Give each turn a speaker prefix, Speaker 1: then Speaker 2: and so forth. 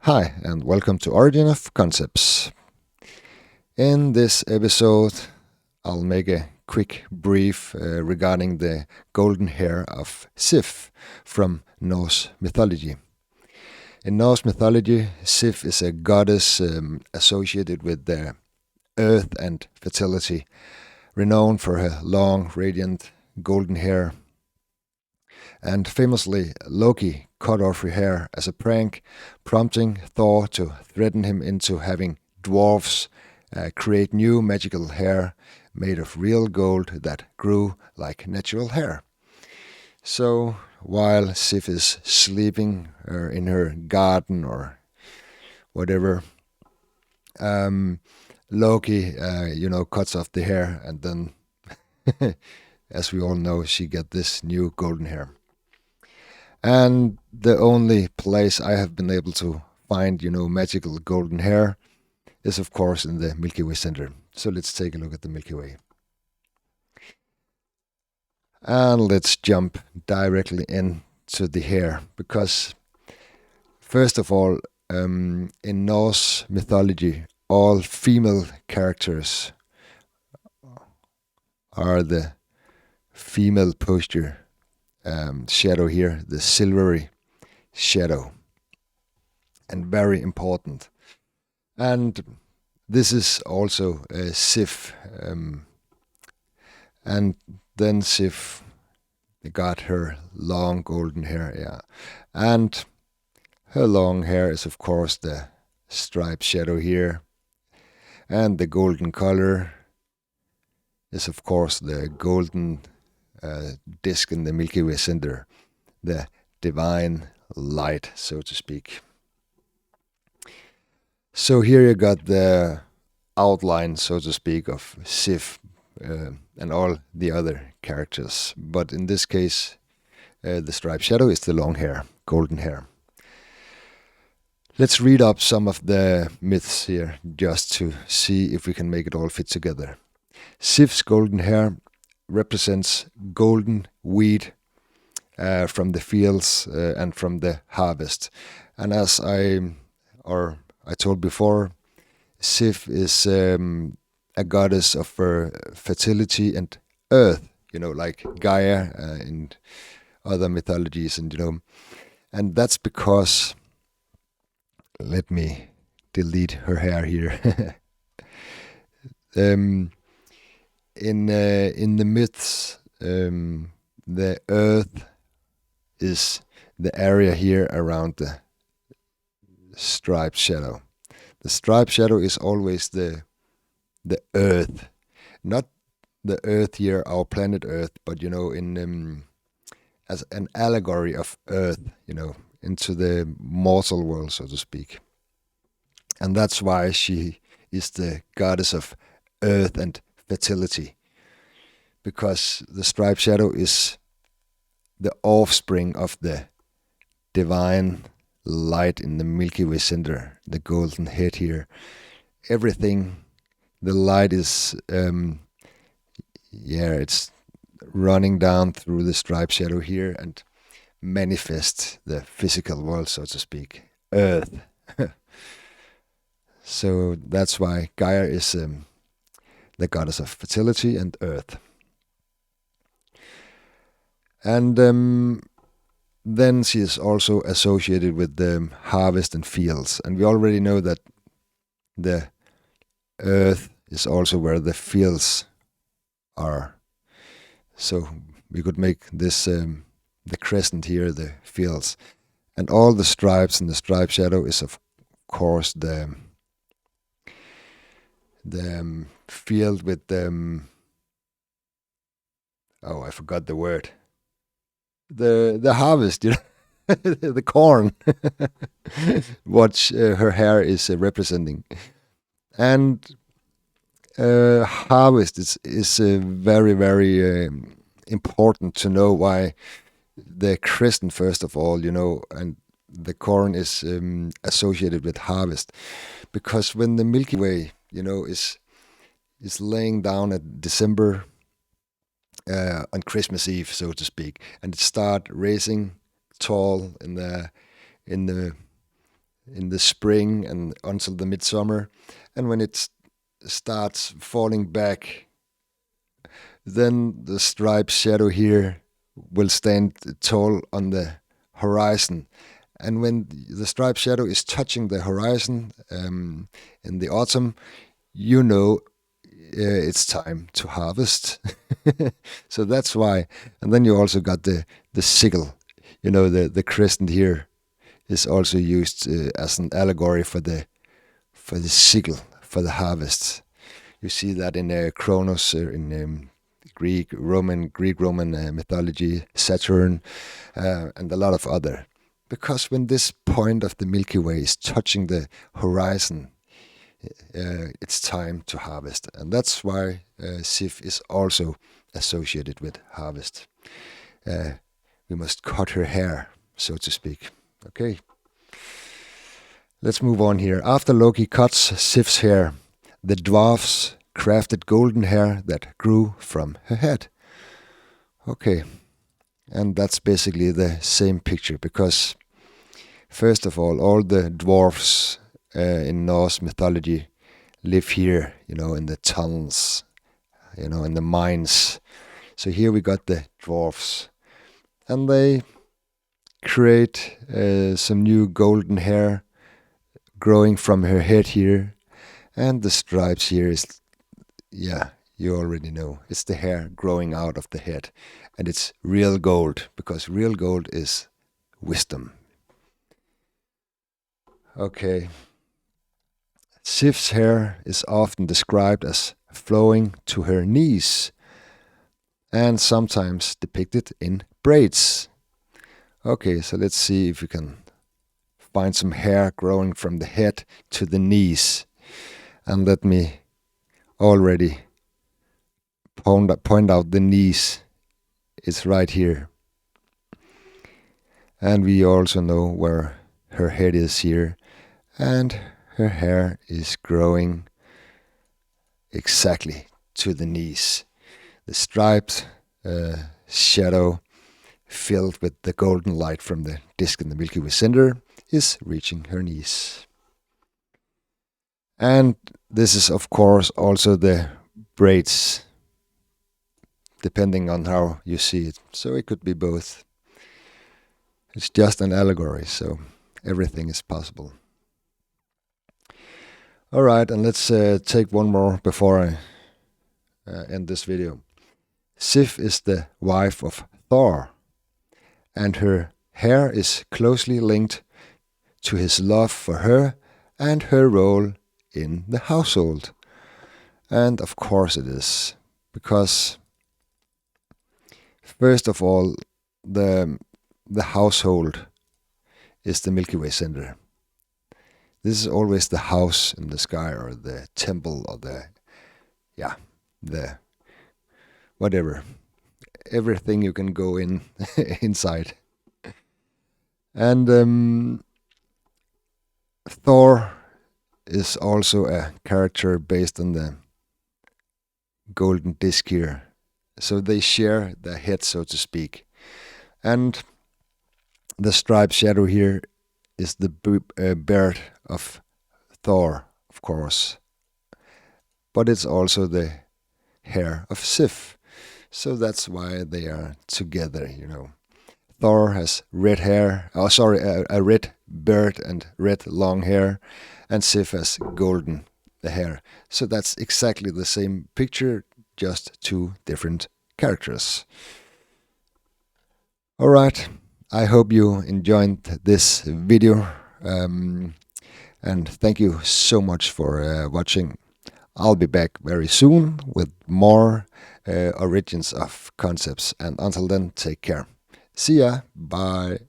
Speaker 1: Hi, and welcome to Origin of Concepts. In this episode, I'll make a quick brief regarding the golden hair of Sif from Norse mythology. In Norse mythology, Sif is a goddess associated with the earth and fertility, renowned for her long, radiant golden hair. And famously, Loki cut off her hair as a prank, prompting Thor to threaten him into having dwarves create new magical hair made of real gold that grew like natural hair. So while Sif is sleeping in her garden or whatever, Loki, cuts off the hair, and then, as we all know, she get this new golden hair. And the only place I have been able to find, magical golden hair is, of course, in the Milky Way center. So let's take a look at the Milky Way. And let's jump directly into the hair, because, first of all, in Norse mythology, all female characters are the female posture shadow here, the silvery shadow, and very important. And this is also Sif, and then Sif got her long golden hair, and her long hair is of course the striped shadow here, and the golden color is of course the golden disk in the Milky Way center, the divine light, so to speak. So here you got the outline, so to speak, of Sif and all the other characters. But in this case, the striped shadow is the long hair, golden hair. Let's read up some of the myths here just to see if we can make it all fit together. Sif's golden hair represents golden wheat from the fields and from the harvest. And as I told before, Sif is a goddess of fertility and earth, like Gaia in other mythologies, and that's because, let me delete her hair here. In the myths, the earth is the area here around the striped shadow. The striped shadow is always the earth, not the earth here, our planet Earth, but in as an allegory of earth, into the mortal world, so to speak. And that's why she is the goddess of earth and fertility, because the striped shadow is the offspring of the divine light in the Milky Way center, the golden head here. Everything, the light is, it's running down through the striped shadow here and manifest the physical world, so to speak, Earth. So that's why Gaia is the goddess of fertility and earth. And then she is also associated with the harvest and fields. And we already know that the earth is also where the fields are. So we could make this the crescent here, the fields. And all the stripes and the striped shadow is of course the field with the I forgot the word. The harvest, the corn, what her hair is representing. And harvest is very, very important to know why the crescent, first of all, and the corn is associated with harvest. Because when the Milky Way, is laying down at December on Christmas Eve, so to speak, and it start raising tall in the in the spring and until the midsummer. And when it starts falling back, then the striped shadow here will stand tall on the horizon. And when the striped shadow is touching the horizon in the autumn, you know it's time to harvest. So that's why. And then you also got the sickle. The crescent here is also used as an allegory for the sickle, for the harvest. You see that in Kronos, in Greek Roman mythology, Saturn, and a lot of other. Because when this point of the Milky Way is touching the horizon, it's time to harvest, and that's why Sif is also associated with harvest. We must cut her hair, so to speak. Okay. Let's move on here. After Loki cuts Sif's hair, the dwarfs crafted golden hair that grew from her head. Okay, and that's basically the same picture, because first of all the dwarfs in Norse mythology live here, in the tunnels, in the mines. So here we got the dwarfs, and they create some new golden hair growing from her head here, and the stripes here is, you already know, it's the hair growing out of the head, and it's real gold, because real gold is wisdom. Okay. Sif's hair is often described as flowing to her knees, and sometimes depicted in braids. Okay, so let's see if we can find some hair growing from the head to the knees. And let me already point out the knees. It's right here. And we also know where her head is here. And her hair is growing exactly to the knees. The striped shadow, filled with the golden light from the disk in the Milky Way center, is reaching her knees. And this is, of course, also the braids, depending on how you see it. So it could be both. It's just an allegory, so everything is possible. All right, and let's take one more before I end this video. Sif is the wife of Thor, and her hair is closely linked to his love for her and her role in the household. And of course it is, because first of all, the household is the Milky Way center. This is always the house in the sky, or the temple, or the whatever. Everything you can go in inside. And Thor is also a character based on the golden disc here. So they share the head, so to speak. And the striped shadow here is the beard of Thor, of course. But it's also the hair of Sif. So that's why they are together, Thor has red hair, a red beard and red long hair, and Sif has golden hair. So that's exactly the same picture, just two different characters. All right, I hope you enjoyed this video, and thank you so much for watching. I'll be back very soon with more origins of concepts, and until then, take care. See ya. Bye.